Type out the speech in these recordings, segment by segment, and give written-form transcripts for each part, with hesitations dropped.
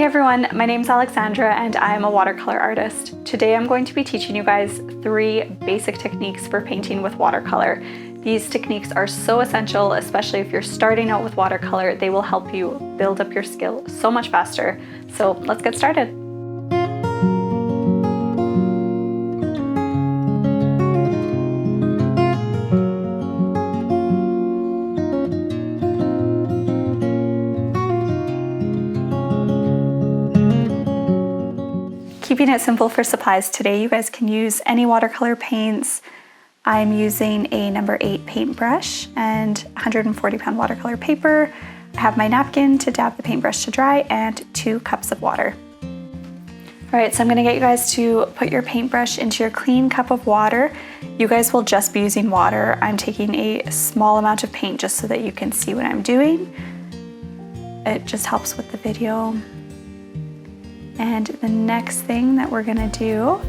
Hey everyone, my name's Alexandra and I'm a watercolor artist. Today I'm going to be teaching you guys 3 basic techniques for painting with watercolor. These techniques are so essential, especially if you're starting out with watercolor. They will help you build up your skill so much faster. So let's get started. Keeping it simple for supplies today, you guys can use any watercolor paints. I'm using a number 8 paintbrush and 140 pound watercolor paper. I have my napkin to dab the paintbrush to dry and 2 cups of water. All right, so I'm gonna get you guys to put your paintbrush into your clean cup of water. You guys will just be using water. I'm taking a small amount of paint just so that you can see what I'm doing. It just helps with the video. And the next thing that we're gonna do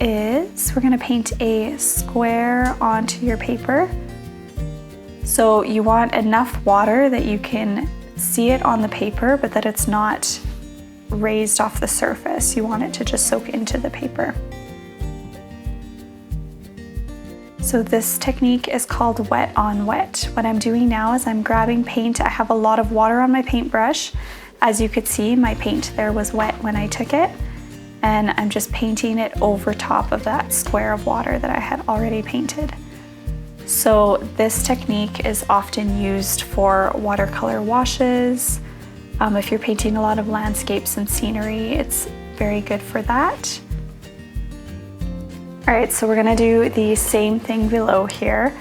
is we're gonna paint a square onto your paper. So you want enough water that you can see it on the paper, but that it's not raised off the surface. You want it to just soak into the paper. So this technique is called wet on wet. What I'm doing now is I'm grabbing paint. I have a lot of water on my paintbrush. As you could see, my paint there was wet when I took it, and I'm just painting it over top of that square of water that I had already painted. So this technique is often used for watercolor washes. If you're painting a lot of landscapes and scenery, it's very good for that. All right, so we're gonna do the same thing below here.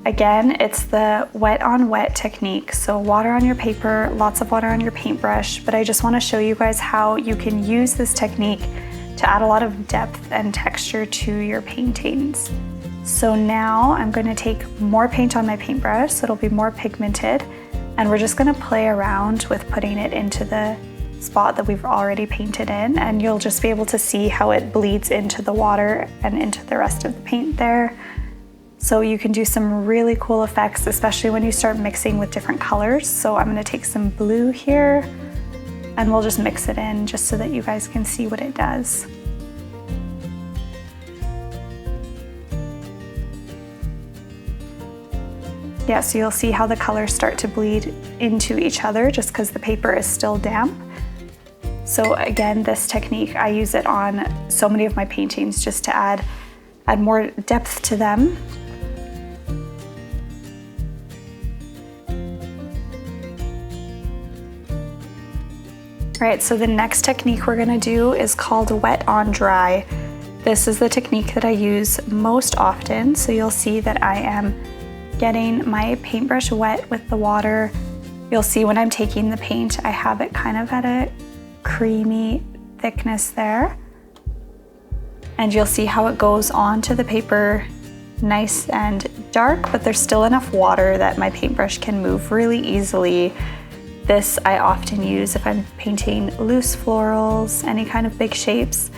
Again, it's the wet on wet technique. So water on your paper, lots of water on your paintbrush, but I just want to show you guys how you can use this technique to add a lot of depth and texture to your paintings. So now I'm going to take more paint on my paintbrush, so it'll be more pigmented, and we're just going to play around with putting it into the spot that we've already painted in, and you'll just be able to see how it bleeds into the water and into the rest of the paint there. So you can do some really cool effects, especially when you start mixing with different colors. So I'm gonna take some blue here and we'll just mix it in just so that you guys can see what it does. Yeah, so you'll see how the colors start to bleed into each other just because the paper is still damp. So again, this technique, I use it on so many of my paintings just to add more depth to them. All right, so the next technique we're gonna do is called wet on dry. This is the technique that I use most often. So you'll see that I am getting my paintbrush wet with the water. You'll see when I'm taking the paint, I have it kind of at a creamy thickness there. And you'll see how it goes onto the paper nice and dark, but there's still enough water that my paintbrush can move really easily. This I often use if I'm painting loose florals, any kind of big shapes.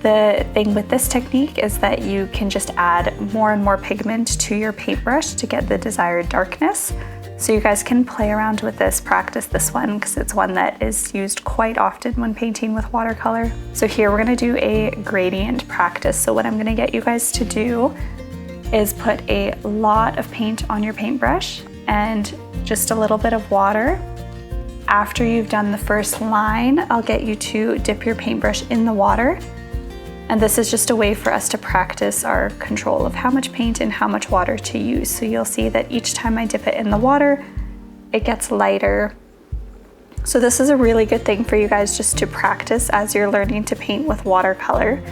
The thing with this technique is that you can just add more and more pigment to your paintbrush to get the desired darkness. So you guys can play around with this, practice this one, because it's one that is used quite often when painting with watercolor. So here we're gonna do a gradient practice. So what I'm gonna get you guys to do is put a lot of paint on your paintbrush and just a little bit of water. After you've done the first line, I'll get you to dip your paintbrush in the water. And this is just a way for us to practice our control of how much paint and how much water to use. So you'll see that each time I dip it in the water, it gets lighter. So this is a really good thing for you guys just to practice as you're learning to paint with watercolor.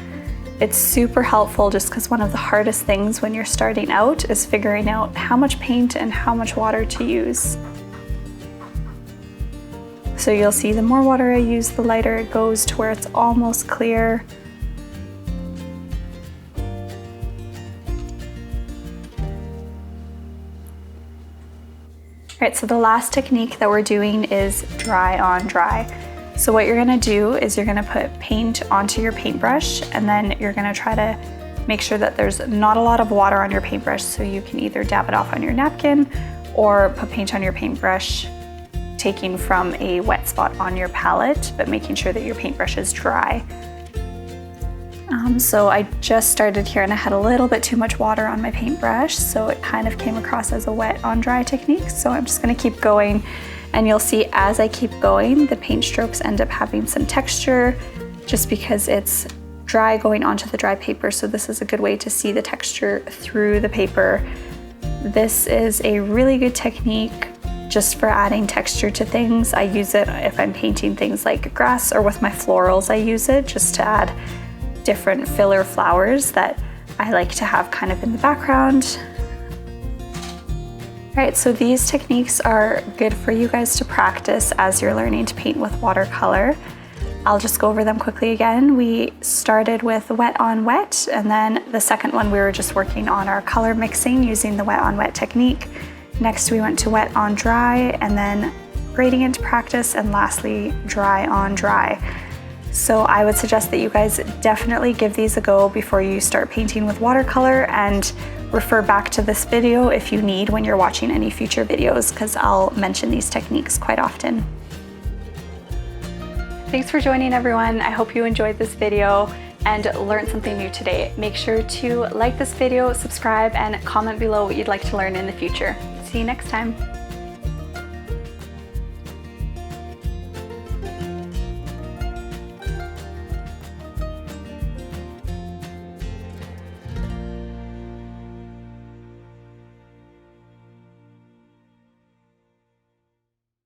It's super helpful just because one of the hardest things when you're starting out is figuring out how much paint and how much water to use. So you'll see the more water I use, the lighter it goes to where it's almost clear. All right, so the last technique that we're doing is dry on dry. So what you're gonna do is you're gonna put paint onto your paintbrush, and then you're gonna try to make sure that there's not a lot of water on your paintbrush, so you can either dab it off on your napkin or put paint on your paintbrush taking from a wet spot on your palette, but making sure that your paintbrush is dry. So I just started here and I had a little bit too much water on my paintbrush, so it kind of came across as a wet on dry technique. So I'm just gonna keep going, and you'll see as I keep going, the paint strokes end up having some texture just because it's dry going onto the dry paper. So this is a good way to see the texture through the paper. This is a really good technique just for adding texture to things. I use it if I'm painting things like grass, or with my florals I use it just to add different filler flowers that I like to have kind of in the background. All right, so these techniques are good for you guys to practice as you're learning to paint with watercolor. I'll just go over them quickly again. We started with wet on wet, and then the second one we were just working on our color mixing using the wet on wet technique. Next we went to wet on dry, and then gradient practice, and lastly dry on dry. So I would suggest that you guys definitely give these a go before you start painting with watercolor, and refer back to this video if you need when you're watching any future videos, because I'll mention these techniques quite often. Thanks for joining, everyone. I hope you enjoyed this video and learned something new today. Make sure to like this video, subscribe, and comment below what you'd like to learn in the future. See you next time.